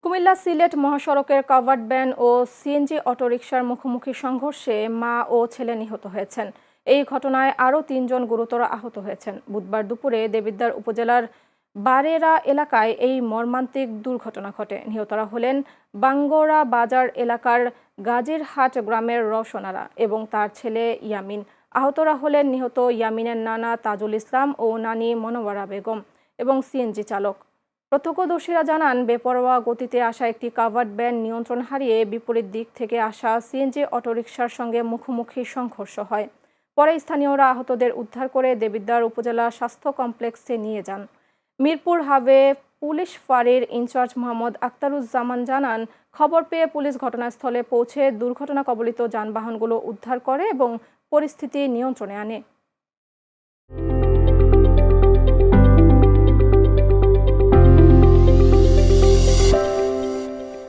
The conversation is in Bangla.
কুমিল্লা সিলেট মহাসড়কের কাভার্ড ভ্যান ও সিএনজি অটোরিকশার মুখোমুখি সংঘর্ষে মা ও ছেলে নিহত হয়েছেন। এই ঘটনায় আরও ৩ জন গুরুতর আহত হয়েছেন। বুধবার দুপুরে দেবিদ্বার উপজেলার বারেরা এলাকায় এই মর্মান্তিক দুর্ঘটনা ঘটে। নিহতরা হলেন বাঙ্গরা বাজার এলাকার গাজীরহাট গ্রামের রওশনারা এবং তার ছেলে ইয়ামিন। আহতরা হলেন নিহত ইয়ামিনের নানা তাজুল ইসলাম ও নানি মনোয়ারা বেগম এবং সিএনজি চালক। প্রত্যক্ষদর্শীরা জানান, বেপরোয়া গতিতে আসা একটি কাভার্ড ভ্যান নিয়ন্ত্রণ হারিয়ে বিপরীত দিক থেকে আসা সিএনজি অটোরিকশার সঙ্গে মুখোমুখি সংঘর্ষ হয়। পরে স্থানীয়রা আহতদের উদ্ধার করে দেবিদ্বার উপজেলা স্বাস্থ্য কমপ্লেক্সে নিয়ে যান। মিরপুর হাবে পুলিশ ফাঁড়ির ইনচার্জ মোহাম্মদ আক্তারুজ্জামান জানান, খবর পেয়ে পুলিশ ঘটনাস্থলে পৌঁছে দুর্ঘটনা কবলিত যানবাহনগুলো উদ্ধার করে এবং পরিস্থিতি নিয়ন্ত্রণে আনে।